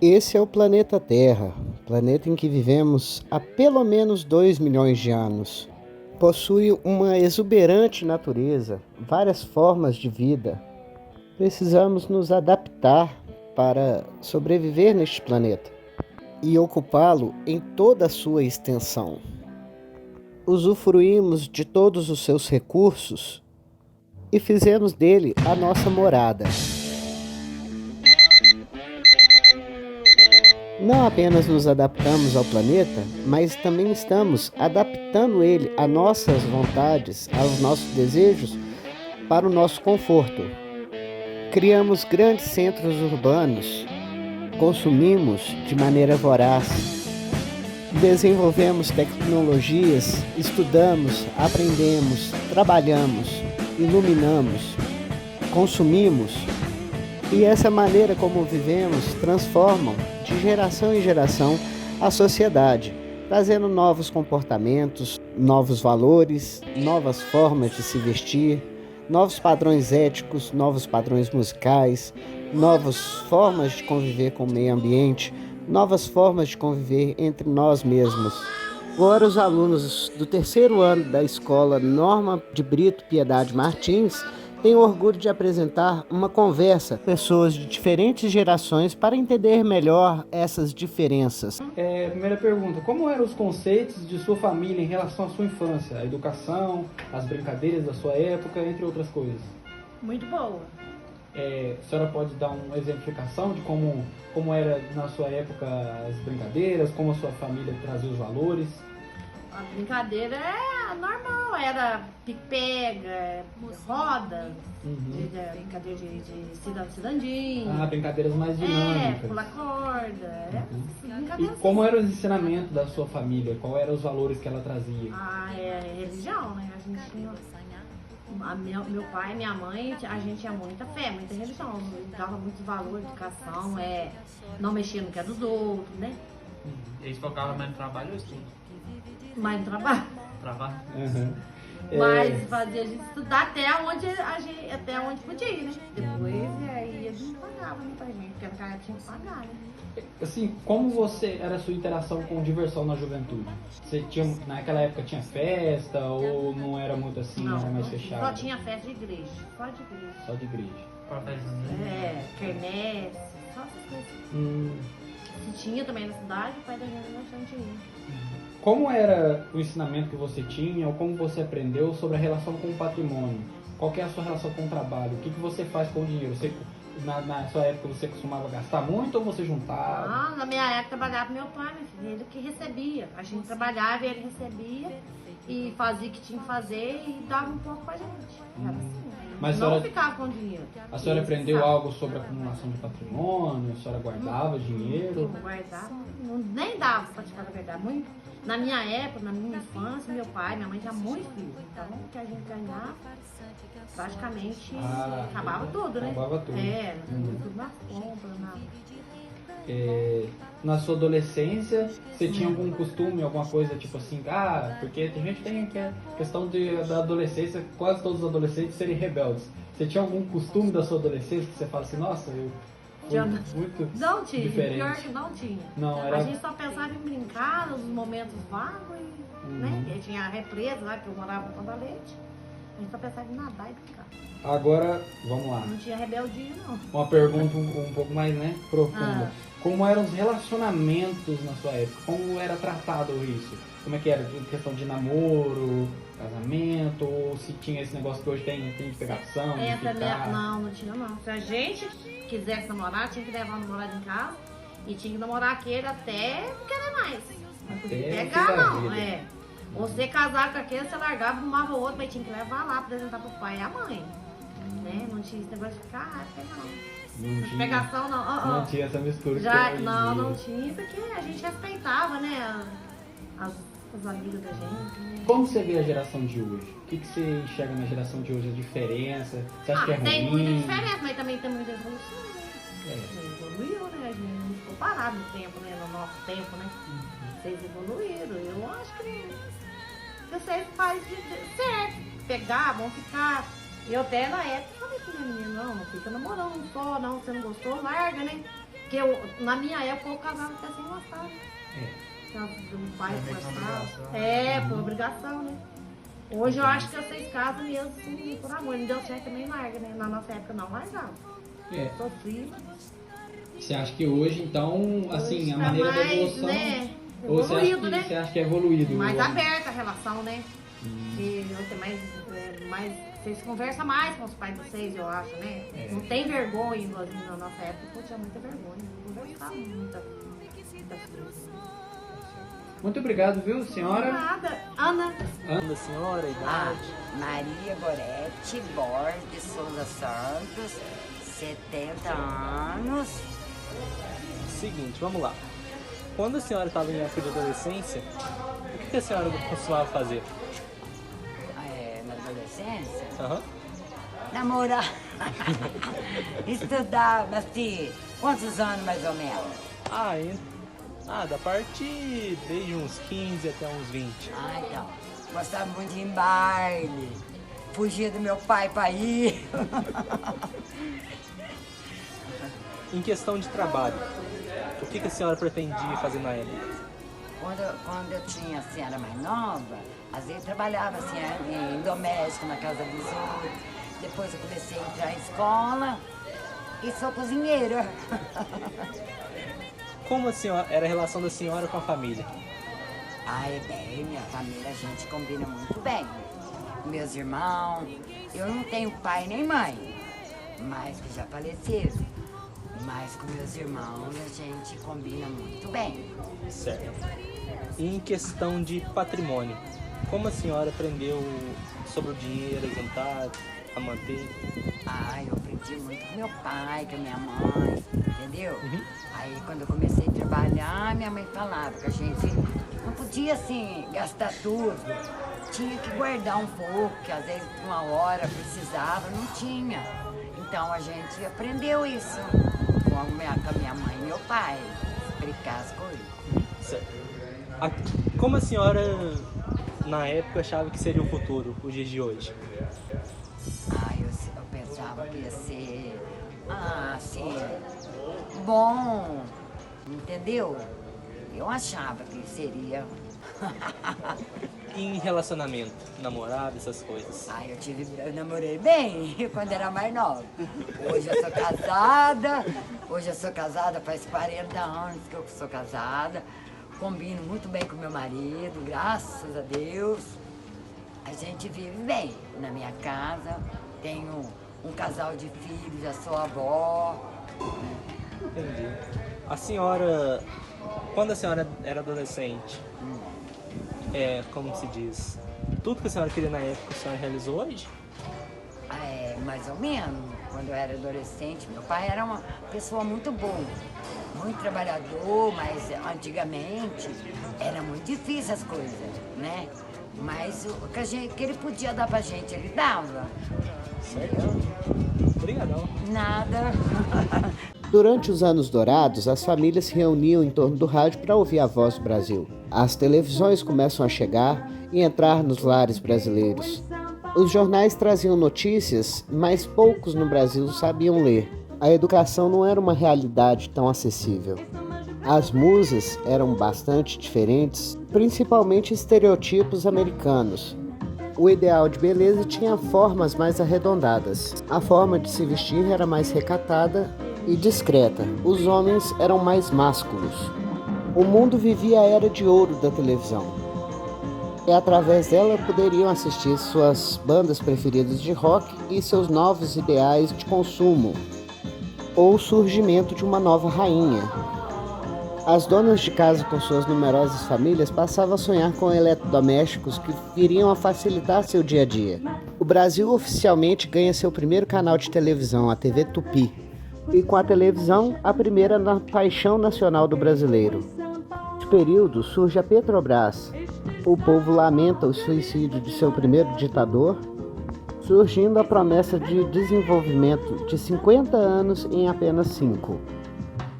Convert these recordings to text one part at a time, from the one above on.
Esse é o planeta Terra, planeta em que vivemos há pelo menos 2 milhões de anos. Possui uma exuberante natureza, várias formas de vida. Precisamos nos adaptar para sobreviver neste planeta e ocupá-lo em toda a sua extensão. Usufruímos de todos os seus recursos e fizemos dele a nossa morada. Não apenas nos adaptamos ao planeta, mas também estamos adaptando ele a nossas vontades, aos nossos desejos, para o nosso conforto. Criamos grandes centros urbanos, consumimos de maneira voraz, desenvolvemos tecnologias, estudamos, aprendemos, trabalhamos, iluminamos, consumimos, e essa maneira como vivemos transformam de geração em geração a sociedade, trazendo novos comportamentos, novos valores, novas formas de se vestir, novos padrões éticos, novos padrões musicais, novas formas de conviver com o meio ambiente, novas formas de conviver entre nós mesmos. Agora os alunos do terceiro ano da escola Norma de Brito Piedade Martins têm o orgulho de apresentar uma conversa com pessoas de diferentes gerações para entender melhor essas diferenças. Primeira pergunta, como eram os conceitos de sua família em relação à sua infância? A educação, as brincadeiras da sua época, entre outras coisas. Muito boa. A senhora pode dar uma exemplificação de como era na sua época as brincadeiras, como a sua família trazia os valores? A brincadeira é normal, era pique-pega, roda, brincadeira de cidandinho. Brincadeiras mais dinâmicas. Pular corda, E como eram os ensinamentos da sua família? Qual eram os valores que ela trazia? É religião, né? A gente tinha... meu pai e minha mãe, a gente tinha muita fé, muita religião, dava muito valor, educação, não mexia no que é dos outros, né? Eles focavam mais no trabalho ou estudo? Mais no trabalho. Trabalho? Mas fazia a gente estudar até onde podia ir, né? Depois aí a gente pagava, né, pra gente, porque naquela época tinha que pagar, né? Assim, como era a sua interação com diversão na juventude? Você naquela época tinha festa ou não era muito assim, Não, era mais fechado? só tinha festa de igreja, só de igreja. Só de igreja. Quermesse, só essas coisas. Se tinha também na cidade, o pai da gente bastante ia. Como era o ensinamento que você tinha ou como você aprendeu sobre a relação com o patrimônio? Qual que é a sua relação com o trabalho? O que você faz com o dinheiro? Na sua época você costumava gastar muito ou você juntava? Na minha época trabalhava meu pai, meu filho, ele que recebia. A gente trabalhava e ele recebia e fazia o que tinha que fazer e dava um pouco pra gente. Era assim. Mas não ficava com dinheiro. A senhora aprendeu algo sobre a acumulação de patrimônio? A senhora guardava dinheiro? Eu guardava, nem dava pra te falar a verdade. Na minha época, na minha infância, meu pai e minha mãe tinham muitos filhos. Então, o que a gente ganhava, praticamente acabava tudo, né? Acabava tudo. Tudo nas compras, na sua adolescência, você tinha algum costume, alguma coisa tipo assim, porque a gente tem a questão da adolescência, quase todos os adolescentes serem rebeldes. Você tinha algum costume da sua adolescência que você fala assim, nossa, eu fui muito não tinha, diferente? Pior que não tinha. Não, A gente só pensava em brincar nos momentos vagos, né? E tinha a represa lá, que eu morava no Ponta Leite. A gente só pensava em nadar e brincar. Agora, vamos lá. Não tinha rebeldia, não. Uma pergunta um pouco mais, profunda. Como eram os relacionamentos na sua época? Como era tratado isso? Como é que era? Questão de namoro, casamento? Ou se tinha esse negócio que hoje tem de pegação, de ficar? Não tinha não. Se a gente quisesse namorar, tinha que levar o namorado em casa e tinha que namorar aquele até não querer mais. Não podia pegar, não. Você casar com aquele, você largava, arrumava o outro, mas tinha que levar lá, apresentar pro pai e a mãe. Né? Não tinha esse negócio de ficar, não. Não tinha pegação, não. Não tinha essa mistura. Não tinha, porque a gente respeitava, né? As amigas da gente. Né? Como você vê a geração de hoje? O que você enxerga na geração de hoje? A diferença? Você acha que é ruim? Tem muita diferença, mas também tem muita evolução, né? Evoluiu, né? A gente não ficou parado no tempo, né? No nosso tempo, né? Vocês evoluíram. Eu acho que vocês fazem certo. Pegar, vão ficar. Eu até na época falei pra minha menina, não fica namorando só, não, você não gostou, larga, né? Porque na minha época eu casava até sem gostar, né? O pai forçava. Por obrigação, né? Hoje eu acho que vocês casam mesmo assim, por amor. Não deu certo também larga, né? Na nossa época não largava. Sofri. Você acha que hoje, então, assim, hoje a maneira da evolução... Né? Ou você Evoluído, acha que é evoluído? Mais aberta a relação, né? E não tem mais... Vocês conversam mais com os pais de vocês, eu acho, né? Não tem vergonha, igualzinho na nossa época, eu tinha muita vergonha. Conversava muitas coisas. Muito obrigado, viu, senhora? Nada. Ana, senhora, idade. Maria Gorete Borges de Souza Santos, 70 anos. Seguinte, vamos lá. Quando a senhora estava em época de adolescência, o que a senhora costumava fazer? Na adolescência? Aham. Namorar. Estudar, assim, quantos anos mais ou menos? Da parte desde uns 15 até uns 20. Então. Gostava muito de ir em baile. Fugia do meu pai pra ir. Em questão de trabalho, o que a senhora pretendia fazer na época? Quando eu tinha, assim, era mais nova, às vezes eu trabalhava assim, em doméstico, na casa dos outros. Depois eu comecei a entrar em escola e sou cozinheira. Como a senhora, era a relação da senhora com a família? Bem, minha família, a gente combina muito bem. Meus irmãos, eu não tenho pai nem mãe, mas que já faleceram. Mas com meus irmãos a gente combina muito bem. Certo. E em questão de patrimônio, como a senhora aprendeu sobre o dinheiro, a juntar, a manter? Eu aprendi muito com meu pai, com a minha mãe, entendeu? Aí quando eu comecei a trabalhar, minha mãe falava que a gente não podia assim gastar tudo. Tinha que guardar um pouco, que às vezes uma hora precisava, não tinha. Então a gente aprendeu isso com a minha mãe e meu pai, explicar as coisas. Certo. Como a senhora, na época, achava que seria o futuro, os dias de hoje? Eu pensava que ia ser, assim, bom, entendeu? Eu achava que seria. E em relacionamento, namorado, essas coisas? Eu namorei bem quando era mais nova. Hoje eu sou casada, faz 40 anos que eu sou casada. Combino muito bem com meu marido, graças a Deus. A gente vive bem na minha casa. Tenho um casal de filhos, já sou avó. Entendi. A senhora, quando a senhora era adolescente, como se diz, tudo que a senhora queria na época, a senhora realizou hoje? Mais ou menos. Quando eu era adolescente, meu pai era uma pessoa muito boa, muito trabalhador, mas antigamente era muito difícil as coisas, né? Mas o que ele podia dar pra gente, ele dava. Certo. Obrigadão. Nada. Durante os anos dourados, as famílias se reuniam em torno do rádio para ouvir a voz do Brasil. As televisões começam a chegar e entrar nos lares brasileiros. Os jornais traziam notícias, mas poucos no Brasil sabiam ler. A educação não era uma realidade tão acessível. As musas eram bastante diferentes, principalmente estereotipos americanos. O ideal de beleza tinha formas mais arredondadas. A forma de se vestir era mais recatada e discreta. Os homens eram mais másculos. O mundo vivia a era de ouro da televisão. E através dela poderiam assistir suas bandas preferidas de rock e seus novos ideais de consumo, ou o surgimento de uma nova rainha. As donas de casa com suas numerosas famílias passavam a sonhar com eletrodomésticos que viriam a facilitar seu dia a dia. O Brasil oficialmente ganha seu primeiro canal de televisão, a TV Tupi, e com a televisão, a primeira na paixão nacional do brasileiro. Neste período surge a Petrobras. O povo lamenta o suicídio de seu primeiro ditador, surgindo a promessa de desenvolvimento de 50 anos em apenas 5.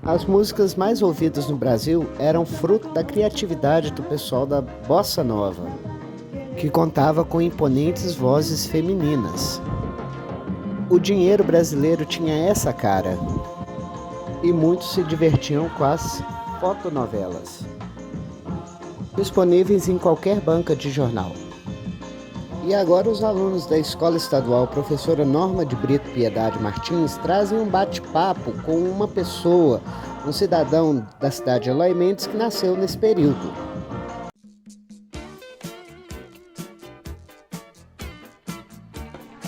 As músicas mais ouvidas no Brasil eram fruto da criatividade do pessoal da Bossa Nova, que contava com imponentes vozes femininas. O dinheiro brasileiro tinha essa cara. e muitos se divertiam com as fotonovelas, disponíveis em qualquer banca de jornal. E agora os alunos da Escola Estadual Professora Norma de Brito Piedade Martins trazem um bate-papo com uma pessoa, um cidadão da cidade de Eloy Mendes que nasceu nesse período.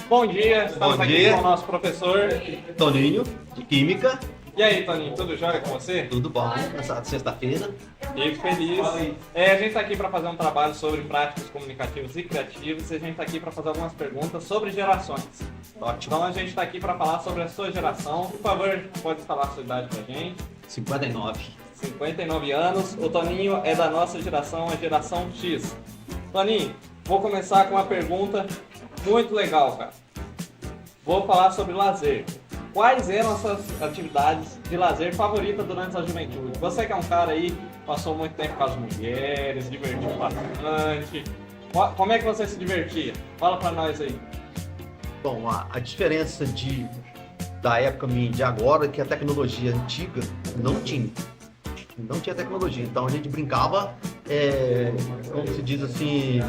Bom dia, estamos Bom aqui dia. com o nosso professor. Toninho, de Química. E aí, Toninho, tudo jóia com você? Tudo bom, nessa sexta-feira. Fico feliz. A gente está aqui para fazer um trabalho sobre práticas comunicativas e criativas e a gente está aqui para fazer algumas perguntas sobre gerações. Ótimo. Então a gente está aqui para falar sobre a sua geração. Por favor, pode falar a sua idade pra gente. 59. 59 anos. O Toninho é da nossa geração, a geração X. Toninho, vou começar com uma pergunta muito legal, cara. Vou falar sobre lazer. Quais eram as suas atividades de lazer favoritas durante a juventude? Você que é um cara aí, passou muito tempo com as mulheres, divertiu bastante. Como é que você se divertia? Fala pra nós aí. Bom, a diferença da época minha de agora é que a tecnologia antiga não tinha. Não tinha tecnologia. Então a gente brincava, como se diz assim,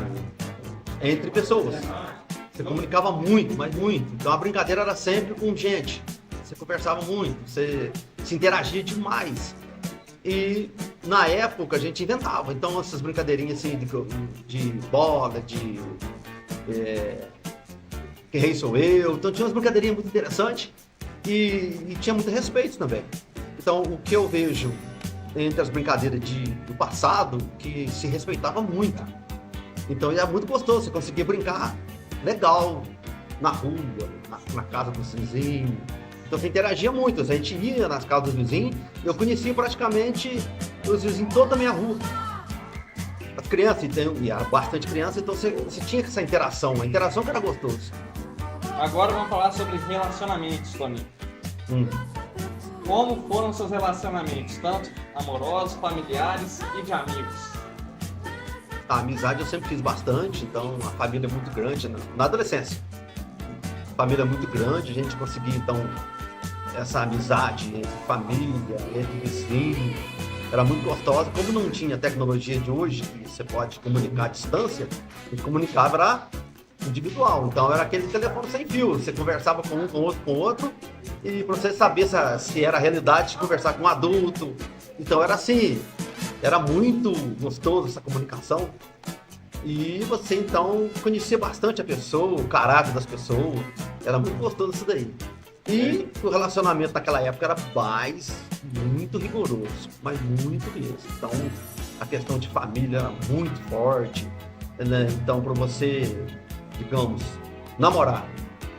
entre pessoas. Você comunicava muito, mas muito. Então a brincadeira era sempre com gente. Você conversava muito, você se interagia demais. E na época a gente inventava. Então essas brincadeirinhas assim de bola, de quem rei sou eu. Então tinha umas brincadeirinhas muito interessantes e tinha muito respeito também. Então o que eu vejo entre as brincadeiras do passado, que se respeitava muito. Então era muito gostoso, você conseguia brincar legal, na rua, na casa dos vizinhos. Então você interagia muito, a gente ia nas casas dos vizinhos, eu conhecia praticamente os vizinhos toda a minha rua. As crianças, e era bastante criança, então você tinha essa interação, a interação que era gostoso. Agora vamos falar sobre relacionamentos, Toninho. Como foram seus relacionamentos, tanto amorosos, familiares e de amigos? A amizade eu sempre fiz bastante, então a família é muito grande, na adolescência. A família é muito grande, a gente conseguia então essa amizade entre família, entre vizinhos, era muito gostosa. Como não tinha a tecnologia de hoje, que você pode comunicar à distância, a gente comunicava era individual, então era aquele telefone sem fio, você conversava com um, com outro, e para você saber se era a realidade de conversar com um adulto, então era assim. Era muito gostoso essa comunicação e você então conhecia bastante a pessoa, o caráter das pessoas, era muito gostoso isso daí. E o relacionamento naquela época era muito rigoroso, mas muito mesmo. Então a questão de família era muito forte, né? Então para você, digamos, namorar,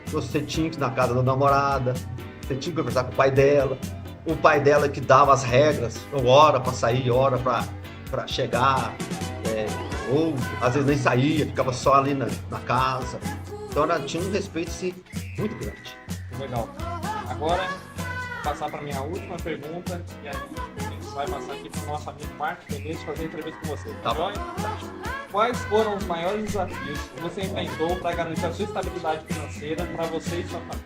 você tinha que ir na casa da namorada, você tinha que conversar com o pai dela. O pai dela que dava as regras, hora para sair, hora para chegar, ou às vezes nem saía, ficava só ali na casa. Então tinha um respeito assim, muito grande. Legal. Agora, vou passar para minha última pergunta, e aí a gente vai passar aqui para o nosso amigo Marcos Menezes fazer entrevista com você. Tá bom? Quais foram os maiores desafios que você enfrentou para garantir a sua estabilidade financeira para você e sua família?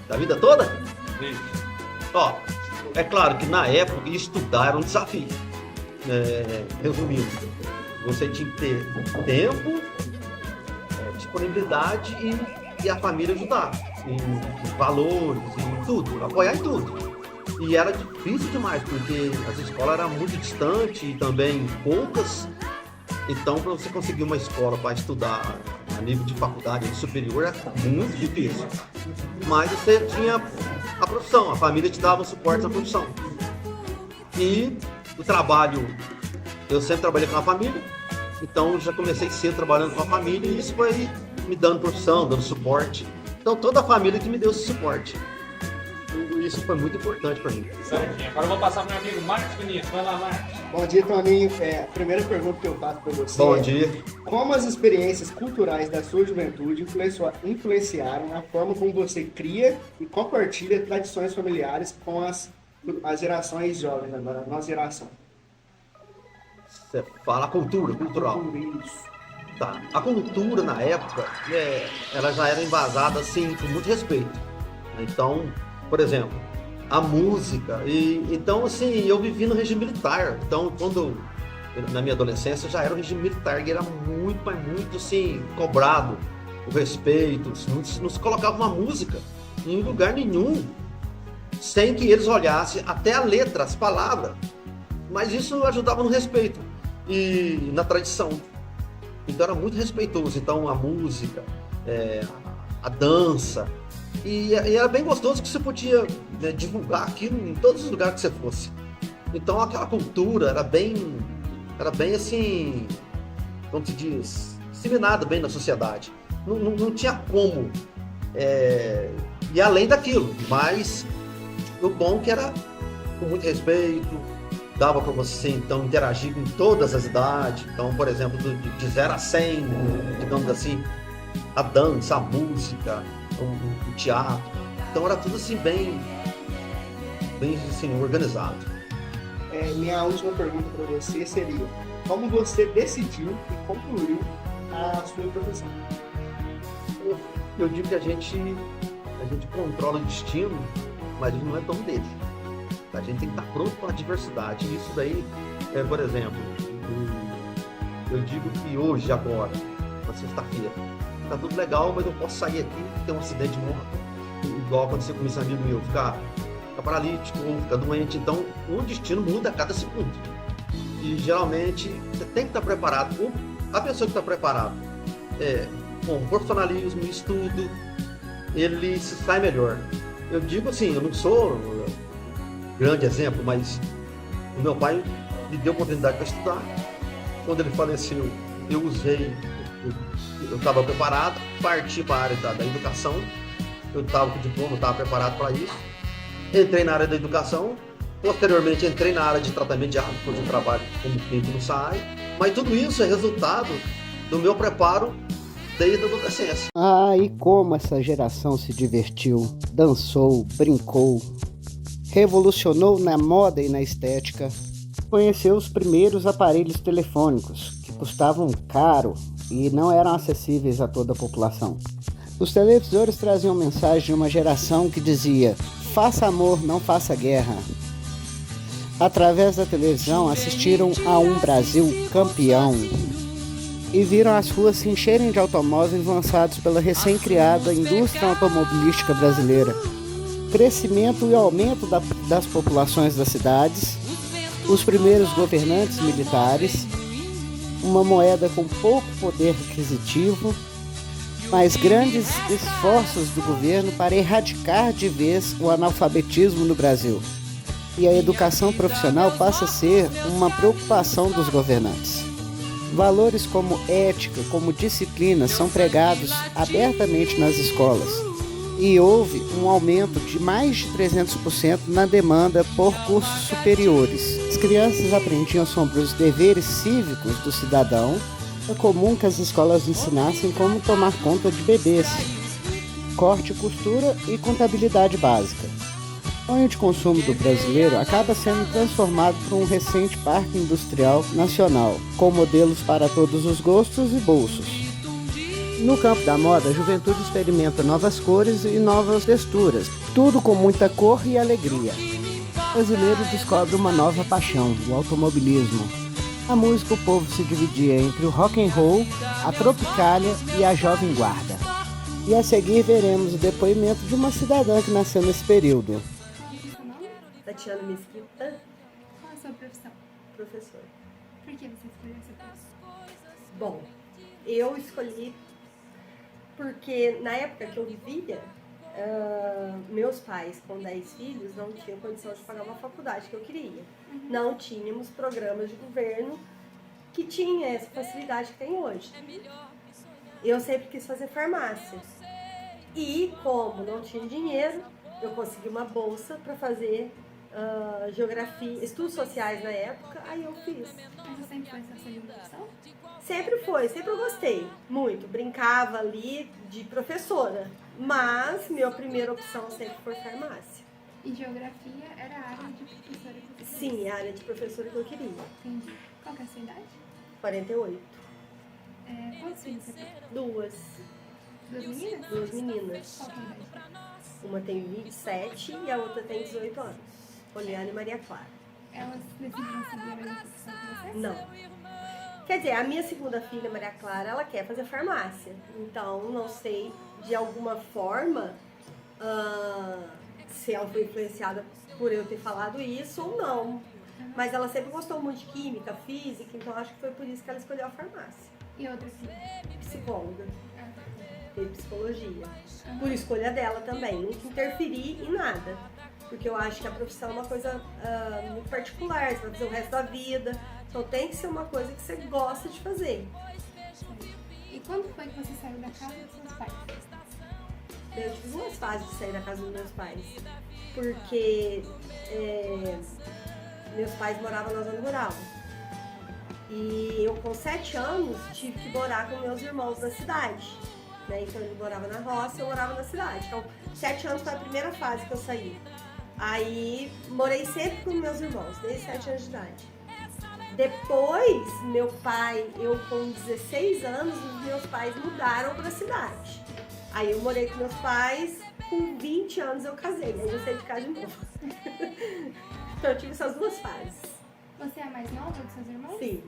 Da vida toda? Isso. Ó, é claro que na época estudar era um desafio. Resumindo, você tinha que ter tempo, disponibilidade e a família ajudar em valores, em tudo, apoiar em tudo. E era difícil demais, porque as escolas eram muito distantes e também poucas. Então, para você conseguir uma escola para estudar a nível de faculdade superior é muito difícil. Mas você tinha a profissão, a família te dava suporte à profissão. E o trabalho, eu sempre trabalhei com a família, então já comecei cedo trabalhando com a família e isso foi me dando profissão, dando suporte. Então toda a família que me deu esse suporte. Isso foi muito importante para mim. Certinho. Agora eu vou passar para o meu amigo Marcos Vinícius. Vai lá, Marcos. Bom dia, Toninho. A primeira pergunta que eu faço para você Bom dia. Como as experiências culturais da sua juventude influenciaram a forma como você cria e compartilha tradições familiares com as gerações jovens agora, a nossa geração? Você fala cultural. Isso. Tá. A cultura na época, ela já era embasada assim, com muito respeito. Então, por exemplo, a música. E, então, assim, eu vivi no regime militar. Então, na minha adolescência, já era o regime militar, que era muito, mas muito, assim, cobrado. O respeito, não se colocava uma música em lugar nenhum, sem que eles olhassem até a letra, as palavras. Mas isso ajudava no respeito e na tradição. Então era muito respeitoso. Então a música, a dança, e era bem gostoso que você podia, né, divulgar aquilo em todos os lugares que você fosse. Então aquela cultura era bem assim, como se diz, disseminada bem na sociedade. Não tinha como ir além daquilo, mas o bom que era com muito respeito, dava para você então interagir com todas as idades. Então, por exemplo, de 0 a 100, digamos assim, a dança, a música, o teatro. Então era tudo assim bem assim, organizado. Minha última pergunta para você seria: como você decidiu e concluiu a sua profissão? Eu digo que a gente controla o destino, mas ele não é dono dele. A gente tem que estar pronto para a diversidade. Isso daí, por exemplo, eu digo que hoje, agora, na sexta-feira, tá tudo legal, mas eu posso sair aqui e ter um acidente de moto. Igual aconteceu com esse amigo meu, ficar paralítico ou ficar doente. Então, o destino muda a cada segundo. E geralmente, você tem que estar preparado. A pessoa que está preparada, com profissionalismo, estudo, ele se sai melhor. Eu digo assim, eu não sou grande exemplo, mas o meu pai me deu oportunidade para estudar. Quando ele faleceu, eu estava preparado, parti para a área da educação. Eu estava com diploma, eu estava preparado para isso. Entrei na área da educação, posteriormente entrei na área de tratamento de água, onde eu trabalho como clínico no SAAI. Mas tudo isso é resultado do meu preparo desde a adolescência. E como essa geração se divertiu, dançou, brincou, revolucionou na moda e na estética, conheceu os primeiros aparelhos telefônicos, que custavam caro e não eram acessíveis a toda a população. Os televisores traziam mensagem de uma geração que dizia: faça amor, não faça guerra. Através da televisão assistiram a um Brasil campeão e viram as ruas se encherem de automóveis lançados pela recém-criada indústria automobilística brasileira. Crescimento e aumento das populações das cidades, os primeiros governantes militares, uma moeda com pouco poder aquisitivo, mas grandes esforços do governo para erradicar de vez o analfabetismo no Brasil. E a educação profissional passa a ser uma preocupação dos governantes. Valores como ética, como disciplina, são pregados abertamente nas escolas. E houve um aumento de mais de 300% na demanda por cursos superiores. As crianças aprendiam sobre os deveres cívicos do cidadão. É comum que as escolas ensinassem como tomar conta de bebês, corte e costura e contabilidade básica. O sonho de consumo do brasileiro acaba sendo transformado por um recente parque industrial nacional, com modelos para todos os gostos e bolsos. No campo da moda, a juventude experimenta novas cores e novas texturas, tudo com muita cor e alegria. O brasileiro descobre uma nova paixão, o automobilismo. Na música, o povo se dividia entre o rock and roll, a tropicália e a jovem guarda. E a seguir veremos o depoimento de uma cidadã que nasceu nesse período. Tatiana Mesquita. Qual a sua profissão? Professora. Por que você escolheu essa profissão? Bom, eu escolhi porque na época que eu vivia, meus pais com 10 filhos não tinham condição de pagar uma faculdade que eu queria. Não tínhamos programas de governo que tinha essa facilidade que tem hoje. Eu sempre quis fazer farmácia. E como não tinha dinheiro, eu consegui uma bolsa para fazer geografia, estudos sociais na época, aí eu fiz. Mas você sempre foi essa segunda opção? Sempre foi, sempre eu gostei muito, brincava ali de professora, mas minha primeira opção sempre foi farmácia. E geografia era a área de professora que você queria? Sim, a área de professora que eu queria. Entendi. Qual que é a sua idade? 48. Quantos filhos você tem? Duas. Duas meninas? Duas meninas. Qual que é a idade? Uma tem 27 e a outra tem 18 anos. Poliana e Maria Clara. Elas decidiram seguir a mesma profissão que você? Não. Quer dizer, a minha segunda filha, Maria Clara, ela quer fazer farmácia. Então, não sei, de alguma forma, se ela foi influenciada por eu ter falado isso ou não. Mas ela sempre gostou muito de química, física, então acho que foi por isso que ela escolheu a farmácia. E outra filha? Psicóloga. Fez psicologia. Por escolha dela também. Nunca interferi em nada. Porque eu acho que a profissão é uma coisa muito particular, você vai fazer o resto da vida. Então tem que ser uma coisa que você gosta de fazer. E quando foi que você saiu da casa dos seus pais? Eu tive duas fases de sair da casa dos meus pais. Porque meus pais moravam na zona rural. E eu com 7 anos tive que morar com meus irmãos na cidade. Né? Então ele morava na roça e eu morava na cidade. Então 7 anos foi a primeira fase que eu saí. Aí morei sempre com meus irmãos, desde 7 anos de idade. Depois, meu pai, eu com 16 anos, os meus pais mudaram para a cidade. Aí eu morei com meus pais, com 20 anos eu casei, aí eu saí de casa de novo. Então eu tive essas duas fases. Você é a mais nova dos seus irmãos? Sim,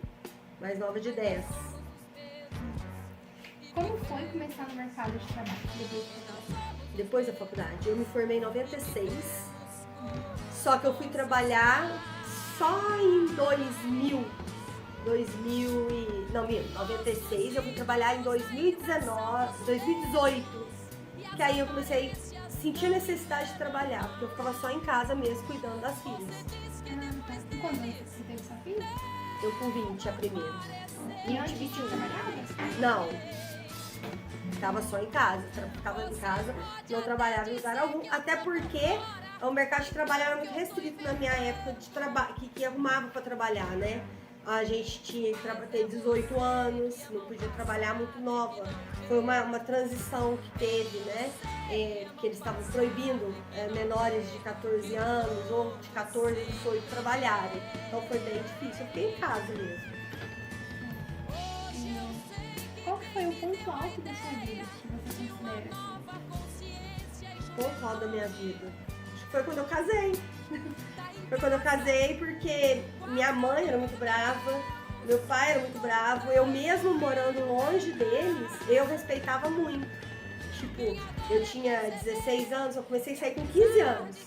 mais nova de 10. Como foi começar no mercado de trabalho depois da faculdade? Eu me formei em 96, só que eu fui trabalhar só em 96, eu fui trabalhar em 2018, que aí eu comecei a sentir a necessidade de trabalhar, porque eu ficava só em casa mesmo, cuidando das filhas. Tá. E quando você teve sua filha? Eu com 20, a primeira. E antes de trabalhava? Não. Ficava só em casa, ficava em casa, não trabalhava em lugar algum, até porque o mercado de trabalho era muito restrito na minha época de trabalho, que arrumava para trabalhar, né? A gente tinha que ter 18 anos, não podia trabalhar muito nova. Foi uma transição que teve, né? Que eles estavam proibindo menores de 14 anos ou de 14 a 18 trabalharem. Então foi bem difícil, eu fiquei em casa mesmo. Qual foi o ponto alto da sua vida que você considera? Ponto alto da minha vida? Acho que foi quando eu casei. Foi quando eu casei porque minha mãe era muito brava, meu pai era muito bravo, eu mesmo morando longe deles, eu respeitava muito. Tipo, eu tinha 16 anos, eu comecei a sair com 15 anos.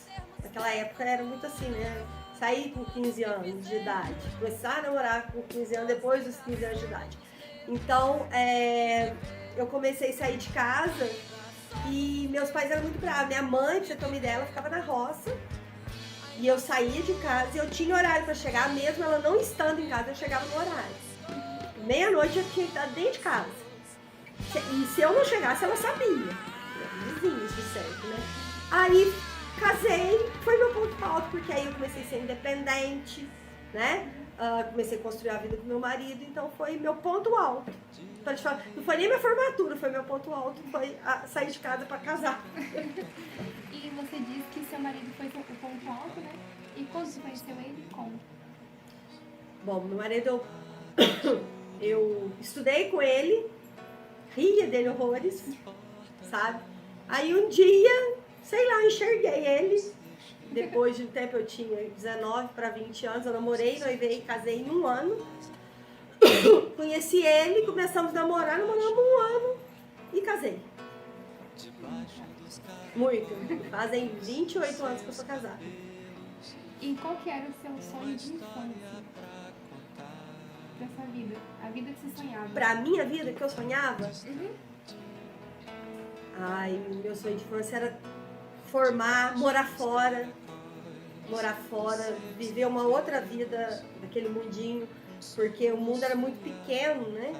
Naquela época era muito assim, né? Saí com 15 anos de idade, começar a namorar com 15 anos depois dos 15 anos de idade. Então, eu comecei a sair de casa e meus pais eram muito bravos. Minha mãe, pra você ter uma ideia, ela ficava na roça e eu saía de casa e eu tinha horário pra chegar, mesmo ela não estando em casa, eu chegava no horário. Meia-noite eu tinha que estar dentro de casa. E se eu não chegasse, ela sabia. Vizinhos, de certo, né? Aí, casei, foi meu ponto alto, porque aí eu comecei a ser independente, né? Comecei a construir a vida com meu marido, então foi meu ponto alto. Pra te falar, não foi nem minha formatura, foi meu ponto alto, foi sair de casa para casar. E você disse que seu marido foi o ponto alto, né? E quando você conheceu ele, como? Bom, meu marido, eu estudei com ele, ria dele horrores, sabe? Aí um dia, sei lá, enxerguei ele. Depois de um tempo, eu tinha 19 para 20 anos, eu namorei, noivei, casei em 1 ano. Conheci ele, começamos a namorar, namoramos 1 ano e casei. Muito. Fazem 28 anos que eu sou casada. E qual que era o seu sonho de infância? Pra sua vida? A vida que você sonhava? Pra minha vida, que eu sonhava? Ai, meu sonho de infância era formar, morar fora, viver uma outra vida daquele mundinho, porque o mundo era muito pequeno, né?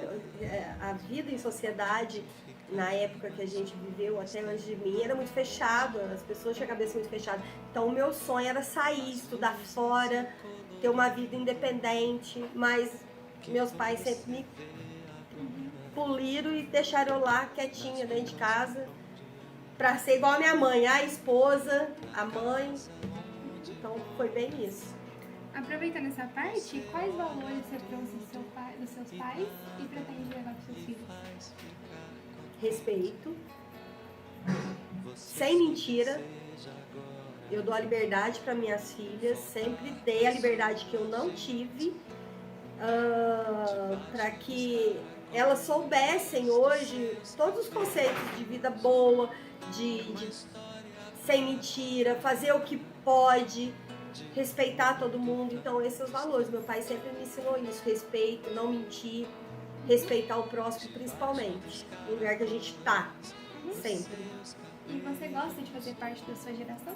A vida em sociedade, na época que a gente viveu, até antes de mim, era muito fechado, as pessoas tinham a cabeça muito fechada. Então o meu sonho era sair, estudar fora, ter uma vida independente, mas meus pais sempre me poliram e deixaram eu lá quietinha dentro de casa, pra ser igual a minha mãe, a esposa, a mãe. Então foi bem isso. Aproveitando essa parte, quais valores você trouxe dos seus pais e pretende levar para os seus filhos? Respeito, sem mentira. Eu dou a liberdade para minhas filhas, sempre dei a liberdade que eu não tive, para que elas soubessem hoje todos os conceitos de vida boa, de sem mentira, fazer o que pode, respeitar todo mundo. Então esses são os valores. Meu pai sempre me ensinou isso: respeito, não mentir, respeitar o próximo, principalmente no lugar que a gente tá, sempre. E você gosta de fazer parte da sua geração?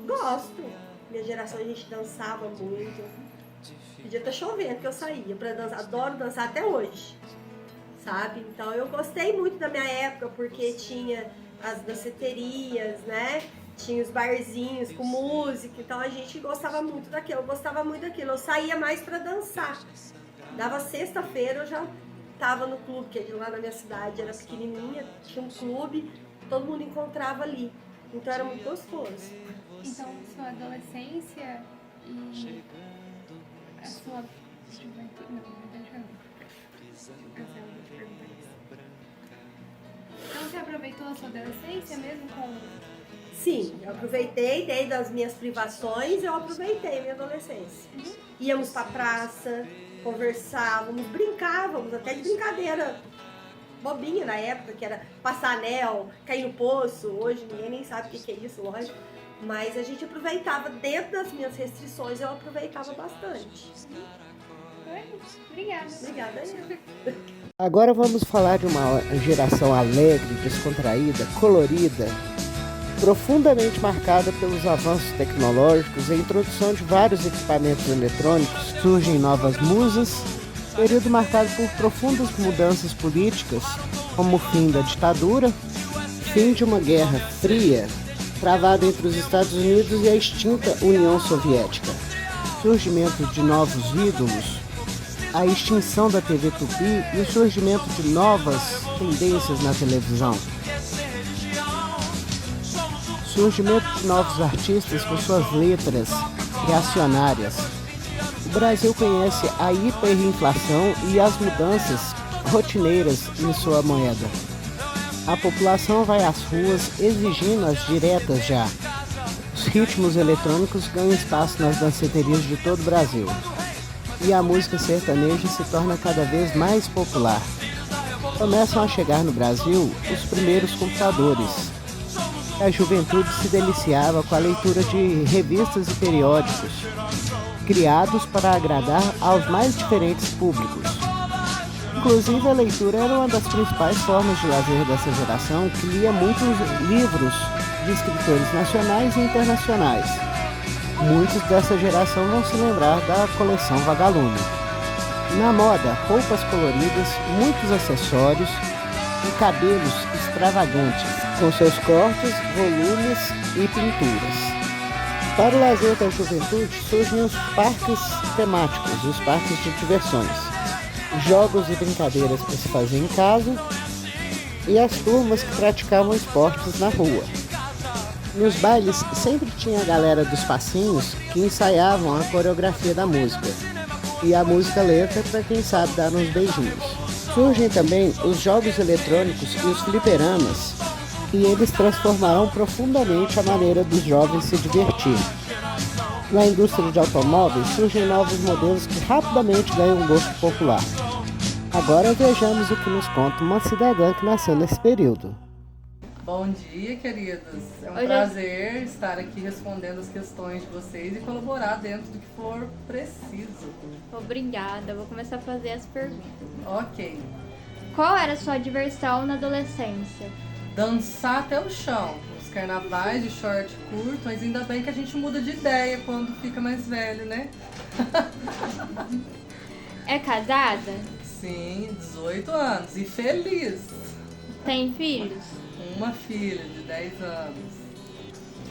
Gosto. Minha geração a gente dançava muito. Podia estar chovendo que eu saía pra dançar. Adoro dançar até hoje, sabe? Então eu gostei muito da minha época, porque tinha as danceterias, né? Tinha os barzinhos com música. Então a gente gostava muito daquilo. Eu gostava muito daquilo. Eu saía mais pra dançar. Dava sexta-feira, eu já tava no clube, que lá na minha cidade era pequenininha, tinha um clube. Todo mundo encontrava ali, então era muito gostoso. Então, sua adolescência e a sua juventude... Não, na verdade não. Então, você aproveitou a sua adolescência mesmo com... Sim, eu aproveitei, desde as minhas privações, eu aproveitei a minha adolescência. Íamos pra praça, conversávamos, brincávamos, até de brincadeira bobinha na época, que era passar anel, cair no poço. Hoje ninguém nem sabe o que é isso, lógico. Mas a gente aproveitava, dentro das minhas restrições, eu aproveitava bastante. Obrigada. Obrigada. Agora vamos falar de uma geração alegre, descontraída, colorida, profundamente marcada pelos avanços tecnológicos e a introdução de vários equipamentos eletrônicos. Surgem novas musas, período marcado por profundas mudanças políticas, como o fim da ditadura, fim de uma guerra fria travada entre os Estados Unidos e a extinta União Soviética, surgimento de novos ídolos, a extinção da TV Tupi e o surgimento de novas tendências na televisão, surgimento de novos artistas com suas letras reacionárias. O Brasil conhece a hiperinflação e as mudanças rotineiras em sua moeda. A população vai às ruas exigindo as diretas já. Os ritmos eletrônicos ganham espaço nas danceterias de todo o Brasil. E a música sertaneja se torna cada vez mais popular. Começam a chegar no Brasil os primeiros computadores. A juventude se deliciava com a leitura de revistas e periódicos, criados para agradar aos mais diferentes públicos. Inclusive, a leitura era uma das principais formas de lazer dessa geração, que lia muitos livros de escritores nacionais e internacionais. Muitos dessa geração vão se lembrar da coleção Vagalume. Na moda, roupas coloridas, muitos acessórios e cabelos extravagantes, com seus cortes, volumes e pinturas. Para o lazer da juventude, surgem os parques temáticos, os parques de diversões, jogos e brincadeiras para se fazer em casa e as turmas que praticavam esportes na rua. Nos bailes sempre tinha a galera dos passinhos que ensaiavam a coreografia da música e a música lenta para quem sabe dar uns beijinhos. Surgem também os jogos eletrônicos e os fliperamas, e eles transformarão profundamente a maneira dos jovens se divertir. Na indústria de automóveis surgem novos modelos que rapidamente ganham um gosto popular. Agora vejamos o que nos conta uma cidadã que nasceu nesse período. Bom dia, queridos. É um prazer estar aqui respondendo as questões de vocês e colaborar dentro do que for preciso. Obrigada. Vou começar a fazer as perguntas. Ok. Qual era a sua diversão na adolescência? Dançar até o chão. Os carnavais de short curto, mas ainda bem que a gente muda de ideia quando fica mais velho, né? É casada? Sim, 18 anos e feliz. Tem filhos? Uma filha de 10 anos.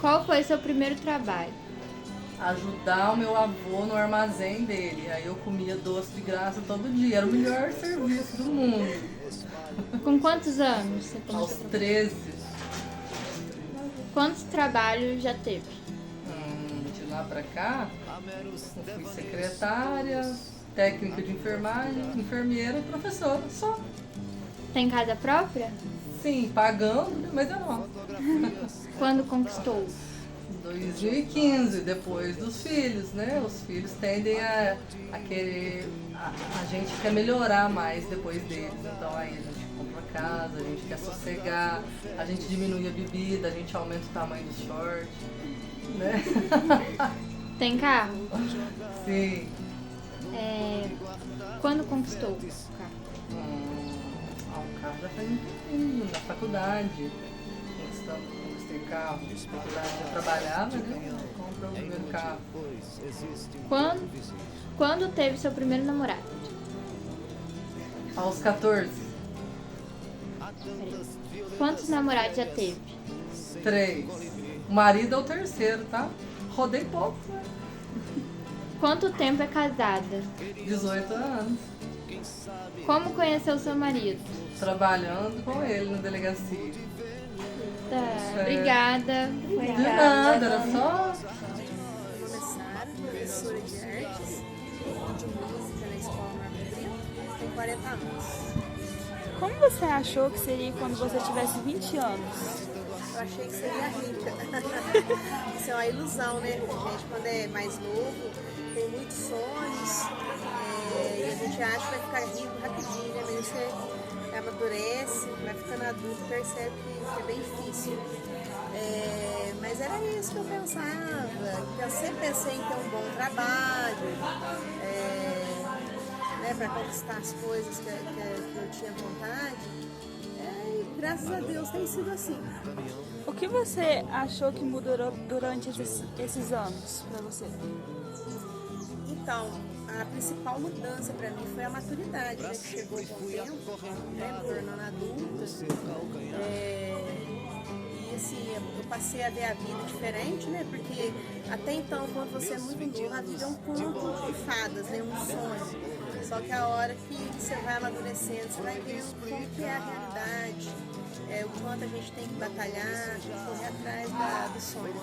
Qual foi seu primeiro trabalho? Ajudar o meu avô no armazém dele. Aí eu comia doce de graça todo dia. Era o melhor serviço do mundo. Com quantos anos você começou? Aos 13. Quantos trabalhos já teve? De lá pra cá, eu fui secretária, técnica de enfermagem, enfermeira e professora, só. Tem casa própria? Sim, pagando, né? Mas eu não. Quando conquistou? 2015, depois dos filhos, né? Os filhos tendem a querer. A gente quer melhorar mais depois deles. Então aí a gente compra casa, a gente quer sossegar, a gente diminui a bebida, a gente aumenta o tamanho do short, né? Tem carro? Sim. Quando conquistou o carro? O carro já faz um tempinho, na faculdade. Conquistei carro, na faculdade eu trabalhava, né? Comprei o primeiro carro. Quando teve seu primeiro namorado? Aos 14. Quantos namorados já teve? 3. O marido é o terceiro, tá? Rodei pouco, né? Quanto tempo é casada? 18 anos. Como conheceu seu marido? Trabalhando com ele na delegacia. Tá, obrigada. De nada, era só... Meu nome é Sara, professora de artes e de música na Escola Marco Brito, tenho 40 anos. Como você achou que seria quando você tivesse 20 anos? Eu achei que seria rica. Isso é uma ilusão, né? A gente, quando é mais novo, tem muitos sonhos e a gente acha que vai ficar rico rapidinho, né? Mas você amadurece, vai ficando adulto, percebe que é bem difícil. Mas era isso que eu pensava, que eu sempre pensei em ter um bom trabalho, né, para conquistar as coisas que eu tinha vontade. E graças a Deus tem sido assim. O que você achou que mudou durante esses anos para você? Então, a principal mudança para mim foi a maturidade, né, que chegou com o tempo, né, me tornando adulta. E assim, eu passei a ver a vida diferente, né, porque até então, quando você é muito novo, a vida é um conto de fadas, né, um sonho. Só que a hora que você vai amadurecendo, você vai vendo como que é a realidade, o quanto a gente tem que batalhar, correr atrás dos sonhos.